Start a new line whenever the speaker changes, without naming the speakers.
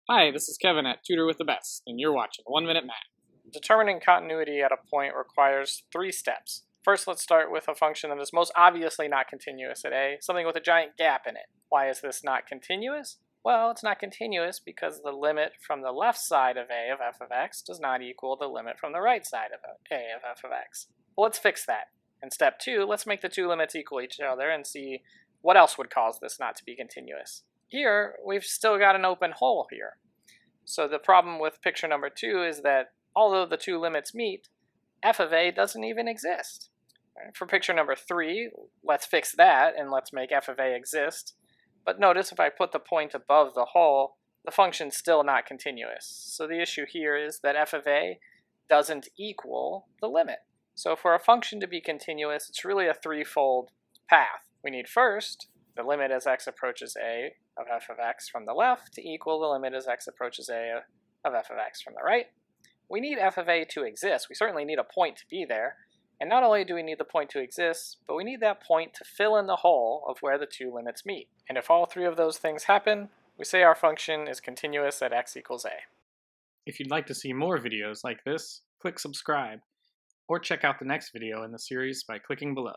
Hi, this is Kevin at Tutor with the Best, and you're watching 1 Minute Math.
Determining continuity at a point requires 3 steps. First, let's start with a function that is most obviously not continuous at a, something with a giant gap in it. Why is this not continuous? Well, it's not continuous because the limit from the left side of a of f of x does not equal the limit from the right side of a of f of x. Well, let's fix that. In step 2, let's make the two limits equal each other and see what else would cause this not to be continuous. Here, we've still got an open hole here. So the problem with picture number 2 is that although the two limits meet, f of a doesn't even exist. For picture number 3, let's fix that and let's make f of a exist. But notice if I put the point above the hole, the function's still not continuous. So the issue here is that f of a doesn't equal the limit. So for a function to be continuous, it's really a threefold path. We need first the limit as x approaches a of f of x from the left to equal the limit as x approaches a of f of x from the right. We need f of a to exist. We certainly need a point to be there. And not only do we need the point to exist, but we need that point to fill in the hole of where the two limits meet. And if all 3 of those things happen, we say our function is continuous at x equals a.
If you'd like to see more videos like this, click subscribe, or check out the next video in the series by clicking below.